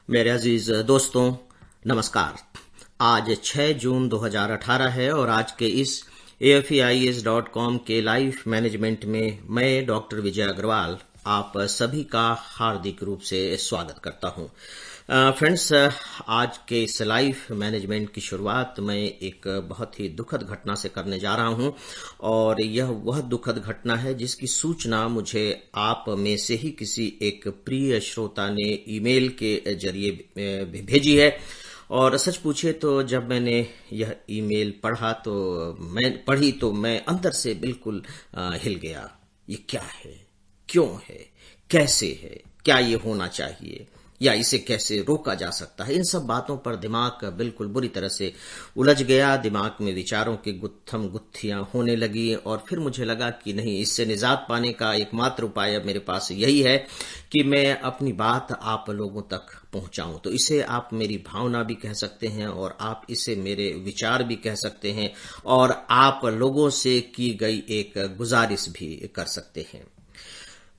मेरे अजीज दोस्तों, नमस्कार। आज 6 जून 2018 है और आज के इस AFEIS.com के लाइव मैनेजमेंट में मैं डॉक्टर विजय अग्रवाल आप सभी का हार्दिक रूप से स्वागत करता हूं। फ्रेंड्स, आज के इस लाइव मैनेजमेंट की शुरुआत मैं एक बहुत ही दुखद घटना से करने जा रहा हूं और यह वह दुखद घटना है जिसकी सूचना मुझे आप में से ही किसी एक प्रिय श्रोता ने ईमेल के जरिए भेजी है। और सच पूछे तो जब मैंने यह ईमेल पढ़ी तो मैं अंदर से बिल्कुल हिल गया। ये क्या है, क्यों है, कैसे है, क्या ये होना चाहिए या इसे कैसे रोका जा सकता है, इन सब बातों पर दिमाग बिल्कुल बुरी तरह से उलझ गया। दिमाग में विचारों की गुत्थम गुत्थियां होने लगी और फिर मुझे लगा कि नहीं, इससे निजात पाने का एकमात्र उपाय अब मेरे पास यही है कि मैं अपनी बात आप लोगों तक पहुंचाऊं। तो इसे आप मेरी भावना भी कह सकते हैं और आप इसे मेरे विचार भी कह सकते हैं और आप लोगों से की गई एक गुजारिश भी कर सकते हैं।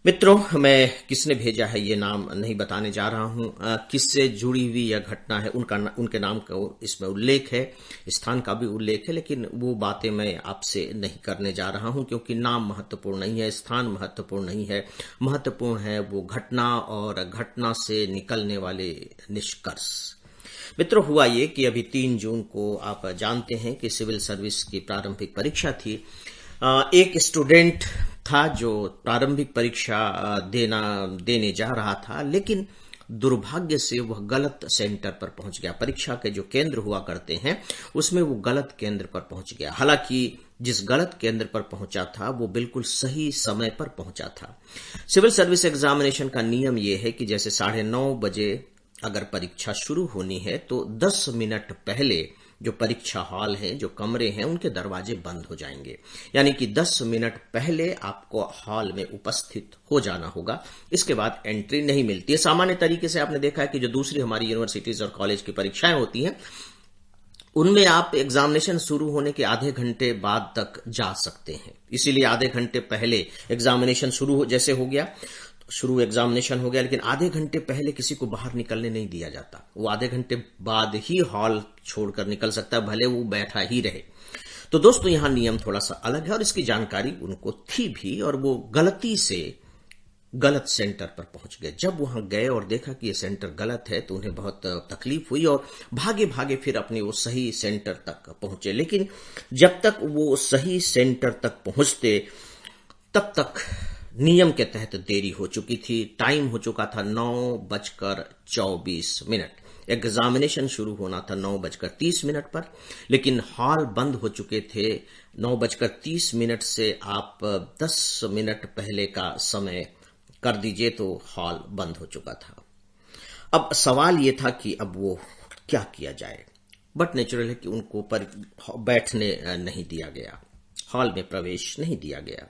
मित्रों, मैं किसने भेजा है ये नाम नहीं बताने जा रहा हूं। किससे जुड़ी हुई यह घटना है उनके नाम का इसमें उल्लेख है, स्थान का भी उल्लेख है, लेकिन वो बातें मैं आपसे नहीं करने जा रहा हूं क्योंकि नाम महत्वपूर्ण नहीं है, स्थान महत्वपूर्ण नहीं है। महत्वपूर्ण है वो घटना और घटना से निकलने वाले निष्कर्ष। मित्रों, हुआ ये कि अभी 3 जून को आप जानते हैं कि सिविल सर्विस की प्रारंभिक परीक्षा थी। एक स्टूडेंट था जो प्रारंभिक परीक्षा देने जा रहा था, लेकिन दुर्भाग्य से वह गलत सेंटर पर पहुंच गया। परीक्षा के जो केंद्र हुआ करते हैं उसमें वो गलत केंद्र पर पहुंच गया। हालांकि जिस गलत केंद्र पर पहुंचा था वो बिल्कुल सही समय पर पहुंचा था। सिविल सर्विस एग्जामिनेशन का नियम यह है कि जैसे 9:30 बजे अगर परीक्षा शुरू होनी है तो 10 मिनट पहले जो परीक्षा हॉल है, जो कमरे हैं, उनके दरवाजे बंद हो जाएंगे। यानी कि 10 मिनट पहले आपको हॉल में उपस्थित हो जाना होगा। इसके बाद एंट्री नहीं मिलती है। सामान्य तरीके से आपने देखा है कि जो दूसरी हमारी यूनिवर्सिटीज और कॉलेज की परीक्षाएं होती हैं उनमें आप एग्जामिनेशन शुरू होने के आधे घंटे बाद तक जा सकते हैं। इसीलिए आधे घंटे पहले एग्जामिनेशन शुरू एग्जामिनेशन हो गया, लेकिन आधे घंटे पहले किसी को बाहर निकलने नहीं दिया जाता। वो आधे घंटे बाद ही हॉल छोड़कर निकल सकता है, भले वो बैठा ही रहे। तो दोस्तों, यहां नियम थोड़ा सा अलग है और इसकी जानकारी उनको थी भी और वो गलती से गलत सेंटर पर पहुंच गए। जब वहां गए और देखा कि ये सेंटर गलत है तो उन्हें बहुत तकलीफ हुई और भागे भागे फिर अपने वो सही सेंटर तक पहुंचे। लेकिन जब तक वो सही सेंटर तक पहुंचते तब तक नियम के तहत देरी हो चुकी थी। टाइम हो चुका था 9:24। एग्जामिनेशन शुरू होना था 9:30 पर, लेकिन हॉल बंद हो चुके थे 9:30 से। आप 10 मिनट पहले का समय कर दीजिए तो हॉल बंद हो चुका था। अब सवाल यह था कि अब वो क्या किया जाए। बट नेचुरल है कि उनको पर बैठने नहीं दिया गया, हॉल में प्रवेश नहीं दिया गया।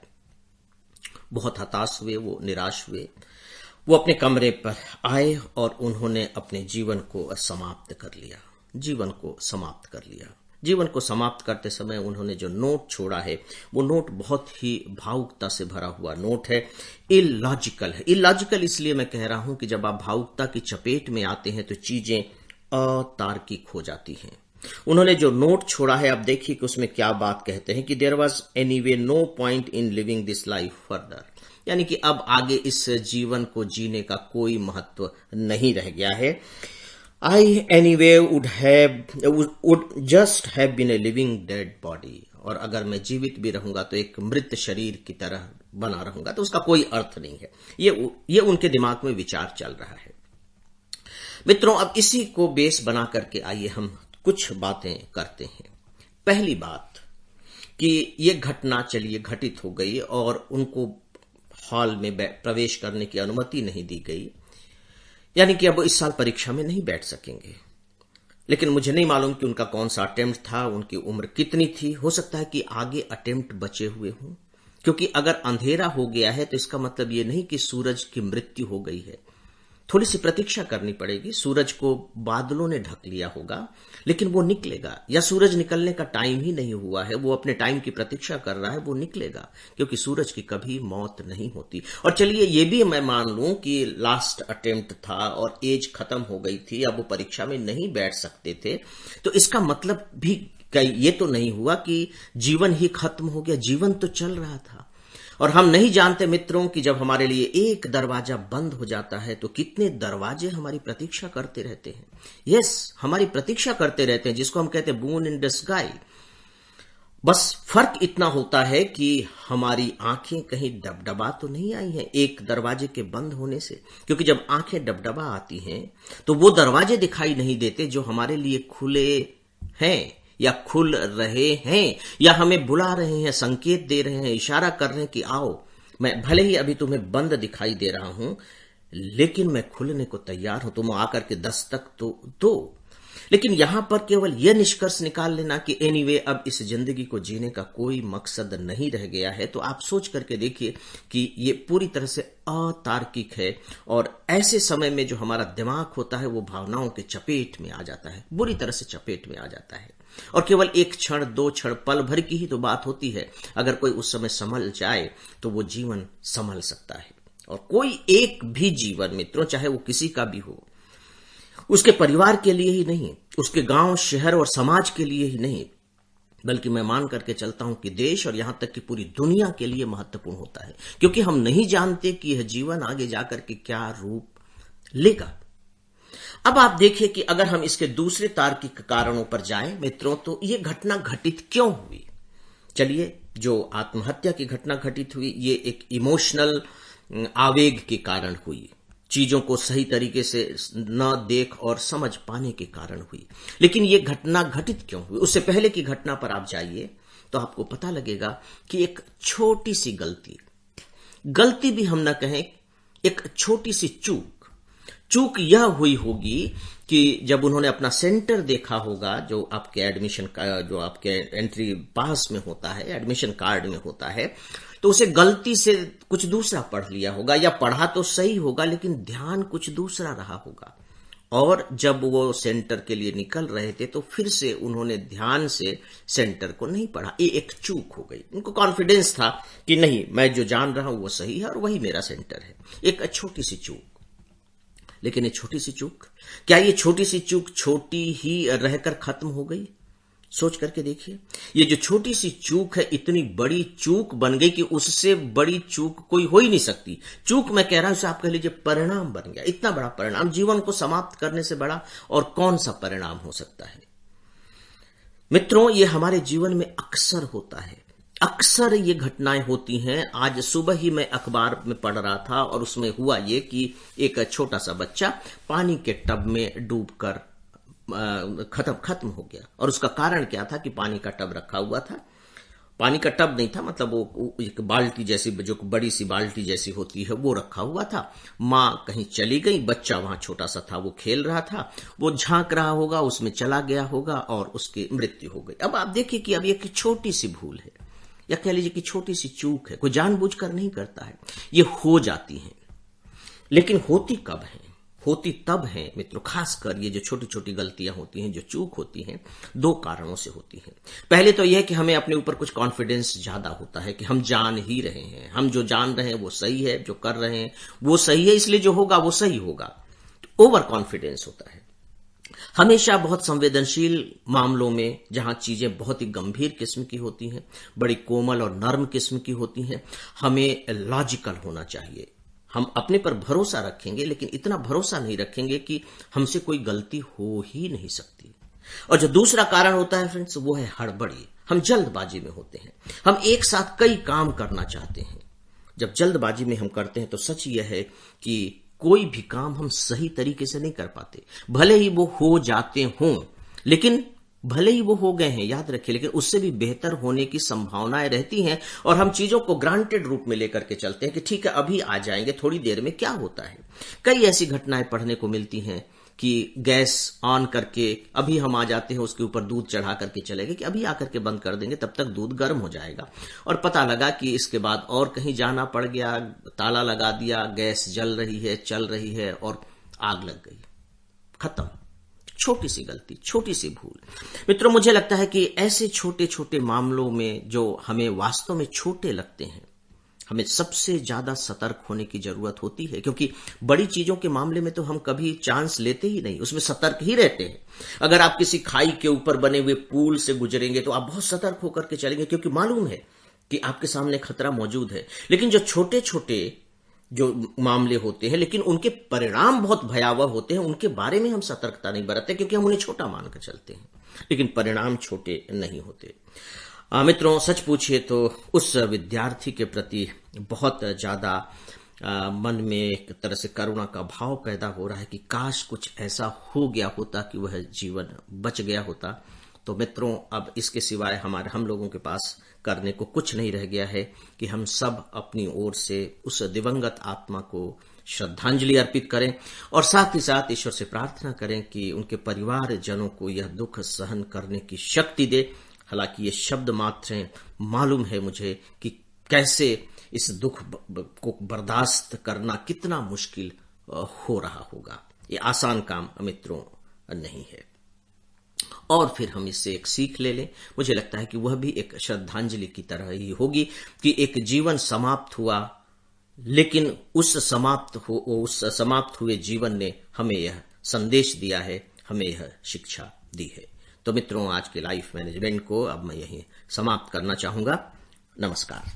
बहुत हताश हुए, वो निराश हुए। वो अपने कमरे पर आए और उन्होंने अपने जीवन को समाप्त कर लिया। जीवन को समाप्त करते समय उन्होंने जो नोट छोड़ा है वो नोट बहुत ही भावुकता से भरा हुआ नोट है। इलॉजिकल है। इलॉजिकल इसलिए मैं कह रहा हूं कि जब आप भावुकता की चपेट में आते हैं तो चीजें अतार्किक हो जाती हैं। उन्होंने जो नोट छोड़ा है, आप देखिए कि उसमें क्या बात कहते हैं कि there was anyway no point in living this life further. यानी कि अब आगे इस जीवन को जीने का कोई महत्व नहीं रह गया है। I anyway would just have been a living dead body. और अगर मैं जीवित भी रहूंगा तो एक मृत शरीर की तरह बना रहूंगा, तो उसका कोई अर्थ नहीं है। ये उनके दिमाग में विचार चल रहा है। मित्रों, अब इसी को बेस बना करके आइए हम कुछ बातें करते हैं। पहली बात कि ये घटना चलिए घटित हो गई और उनको हॉल में प्रवेश करने की अनुमति नहीं दी गई, यानी कि अब इस साल परीक्षा में नहीं बैठ सकेंगे। लेकिन मुझे नहीं मालूम कि उनका कौन सा अटेम्प्ट था, उनकी उम्र कितनी थी। हो सकता है कि आगे अटेम्प्ट बचे हुए हों, क्योंकि अगर अंधेरा हो गया है तो इसका मतलब ये नहीं कि सूरज की मृत्यु हो गई है। थोड़ी सी प्रतीक्षा करनी पड़ेगी। सूरज को बादलों ने ढक लिया होगा, लेकिन वो निकलेगा, या सूरज निकलने का टाइम ही नहीं हुआ है, वो अपने टाइम की प्रतीक्षा कर रहा है, वो निकलेगा, क्योंकि सूरज की कभी मौत नहीं होती। और चलिए ये भी मैं मान लूं कि लास्ट अटेम्प्ट था और एज खत्म हो गई थी, अब वो परीक्षा में नहीं बैठ सकते थे, तो इसका मतलब भी ये तो नहीं हुआ कि जीवन ही खत्म हो गया, जीवन तो चल रहा था। और हम नहीं जानते मित्रों कि जब हमारे लिए एक दरवाजा बंद हो जाता है तो कितने दरवाजे हमारी प्रतीक्षा करते रहते हैं। यस, हमारी प्रतीक्षा करते रहते हैं, जिसको हम कहते हैं बून इन द स्काई। बस फर्क इतना होता है कि हमारी आंखें कहीं डबडबा तो नहीं आई हैं एक दरवाजे के बंद होने से, क्योंकि जब आंखें डबडबा आती हैं तो वो दरवाजे दिखाई नहीं देते जो हमारे लिए खुले हैं या खुल रहे हैं, या हमें बुला रहे हैं, संकेत दे रहे हैं, इशारा कर रहे हैं कि आओ, मैं भले ही अभी तुम्हें बंद दिखाई दे रहा हूं, लेकिन मैं खुलने को तैयार हूं, तुम आकर के दस्तक तो दो। लेकिन यहां पर केवल यह निष्कर्ष निकाल लेना कि एनीवे अब इस जिंदगी को जीने का कोई मकसद नहीं रह गया है, तो आप सोच करके देखिए कि ये पूरी तरह से अतार्किक है। और ऐसे समय में जो हमारा दिमाग होता है वो भावनाओं के चपेट में आ जाता है, बुरी तरह से चपेट में आ जाता है। और केवल एक क्षण, दो क्षण, पल भर की ही तो बात होती है। अगर कोई उस समय संभल जाए तो वो जीवन संभल सकता है। और कोई एक भी जीवन मित्रों, चाहे वो किसी का भी हो, उसके परिवार के लिए ही नहीं, उसके गांव, शहर और समाज के लिए ही नहीं, बल्कि मैं मान करके चलता हूं कि देश और यहां तक कि पूरी दुनिया के लिए महत्वपूर्ण होता है, क्योंकि हम नहीं जानते कि यह जीवन आगे जाकर के क्या रूप लेगा। अब आप देखिए कि अगर हम इसके दूसरे तार्किक कारणों पर जाएं मित्रों, तो ये घटना घटित क्यों हुई। चलिए, जो आत्महत्या की घटना घटित हुई, ये एक इमोशनल आवेग के कारण हुई, चीजों को सही तरीके से न देख और समझ पाने के कारण हुई। लेकिन यह घटना घटित क्यों हुई, उससे पहले की घटना पर आप जाइए तो आपको पता लगेगा कि एक छोटी सी गलती भी हम न कहें, एक छोटी सी चूक यह हुई होगी कि जब उन्होंने अपना सेंटर देखा होगा, जो आपके एडमिशन का, जो आपके एंट्री पास में होता है, एडमिशन कार्ड में होता है, तो उसे गलती से कुछ दूसरा पढ़ लिया होगा, या पढ़ा तो सही होगा लेकिन ध्यान कुछ दूसरा रहा होगा। और जब वो सेंटर के लिए निकल रहे थे तो फिर से उन्होंने ध्यान से सेंटर को नहीं पढ़ा। ये एक चूक हो गई। उनको कॉन्फिडेंस था कि नहीं, मैं जो जान रहा हूं वो सही है और वही मेरा सेंटर है। एक छोटी सी चूक। लेकिन ये छोटी सी चूक, क्या ये छोटी सी चूक छोटी ही रहकर खत्म हो गई? सोच करके देखिए, ये जो छोटी सी चूक है इतनी बड़ी चूक बन गई कि उससे बड़ी चूक कोई हो ही नहीं सकती। चूक मैं कह रहा हूं, उसे आप कह लीजिए परिणाम बन गया। इतना बड़ा परिणाम, जीवन को समाप्त करने से बड़ा और कौन सा परिणाम हो सकता है। मित्रों, ये हमारे जीवन में अक्सर होता है, अक्सर ये घटनाएं होती हैं। आज सुबह ही मैं अखबार में पढ़ रहा था और उसमें हुआ ये कि एक छोटा सा बच्चा पानी के टब में डूबकर खत्म हो गया। और उसका कारण क्या था कि पानी का टब रखा हुआ था, पानी का टब नहीं था, मतलब वो एक बाल्टी जैसी, जो बड़ी सी बाल्टी जैसी होती है, वो रखा हुआ था। माँ कहीं चली गई, बच्चा वहां छोटा सा था, वो खेल रहा था, वो झांक रहा होगा, उसमें चला गया होगा और उसकी मृत्यु हो गई। अब आप देखिए कि अब एक छोटी सी भूल है, या कह लीजिए कि छोटी सी चूक है, कोई जानबूझकर नहीं करता है, ये हो जाती है। लेकिन होती कब है? होती तब है मित्रों, खासकर ये जो छोटी छोटी गलतियां होती हैं, जो चूक होती हैं, दो कारणों से होती हैं। पहले तो यह कि हमें अपने ऊपर कुछ कॉन्फिडेंस ज्यादा होता है कि हम जान ही रहे हैं, हम जो जान रहे हैं वो सही है, जो कर रहे हैं वो सही है, इसलिए जो होगा वो सही होगा। तो ओवर कॉन्फिडेंस होता है। हमेशा बहुत संवेदनशील मामलों में, जहां चीजें बहुत ही गंभीर किस्म की होती हैं, बड़ी कोमल और नर्म किस्म की होती हैं, हमें लॉजिकल होना चाहिए। हम अपने पर भरोसा रखेंगे, लेकिन इतना भरोसा नहीं रखेंगे कि हमसे कोई गलती हो ही नहीं सकती। और जो दूसरा कारण होता है फ्रेंड्स, वो है हड़बड़ी। हम जल्दबाजी में होते हैं, हम एक साथ कई काम करना चाहते हैं। जब जल्दबाजी में हम करते हैं तो सच यह है कि कोई भी काम हम सही तरीके से नहीं कर पाते। भले ही वो हो जाते हों, लेकिन भले ही वो हो गए हैं, याद रखिए, लेकिन उससे भी बेहतर होने की संभावनाएं रहती हैं। और हम चीजों को ग्रांटेड रूप में लेकर के चलते हैं कि ठीक है, अभी आ जाएंगे, थोड़ी देर में क्या होता है। कई ऐसी घटनाएं पढ़ने को मिलती हैं कि गैस ऑन करके अभी हम आ जाते हैं, उसके ऊपर दूध चढ़ा करके चले गए कि अभी आकर के बंद कर देंगे, तब तक दूध गर्म हो जाएगा। और पता लगा कि इसके बाद और कहीं जाना पड़ गया, ताला लगा दिया, गैस जल रही है, चल रही है, और आग लग गई, खत्म। छोटी सी गलती, छोटी सी भूल। मित्रों, मुझे लगता है कि ऐसे छोटे छोटे मामलों में जो हमें वास्तव में छोटे लगते हैं, हमें सबसे ज्यादा सतर्क होने की जरूरत होती है, क्योंकि बड़ी चीजों के मामले में तो हम कभी चांस लेते ही नहीं, उसमें सतर्क ही रहते हैं। अगर आप किसी खाई के ऊपर बने हुए पुल से गुजरेंगे तो आप बहुत सतर्क होकर के चलेंगे, क्योंकि मालूम है कि आपके सामने खतरा मौजूद है। लेकिन जो छोटे छोटे जो मामले होते हैं, लेकिन उनके परिणाम बहुत भयावह होते हैं, उनके बारे में हम सतर्कता नहीं बरतते, क्योंकि हम उन्हें छोटा मानकर चलते हैं, लेकिन परिणाम छोटे नहीं होते। मित्रों, सच पूछिए तो उस विद्यार्थी के प्रति बहुत ज्यादा मन में एक तरह से करुणा का भाव पैदा हो रहा है कि काश कुछ ऐसा हो गया होता कि वह जीवन बच गया होता। तो मित्रों, अब इसके सिवाय हम लोगों के पास करने को कुछ नहीं रह गया है कि हम सब अपनी ओर से उस दिवंगत आत्मा को श्रद्धांजलि अर्पित करें और साथ ही साथ ईश्वर से प्रार्थना करें कि उनके परिवारजनों को यह दुख सहन करने की शक्ति दे। हालांकि ये शब्द मात्र हैं, मालूम है मुझे कि कैसे इस दुख को बर्दाश्त करना कितना मुश्किल हो रहा होगा। ये आसान काम मित्रों नहीं है। और फिर हम इससे एक सीख ले लें, मुझे लगता है कि वह भी एक श्रद्धांजलि की तरह ही होगी कि एक जीवन समाप्त हुआ, लेकिन उस समाप्त हुए जीवन ने हमें यह संदेश दिया है, हमें यह शिक्षा दी है। तो मित्रों, आज के लाइफ मैनेजमेंट को अब मैं यहीं समाप्त करना चाहूंगा। नमस्कार।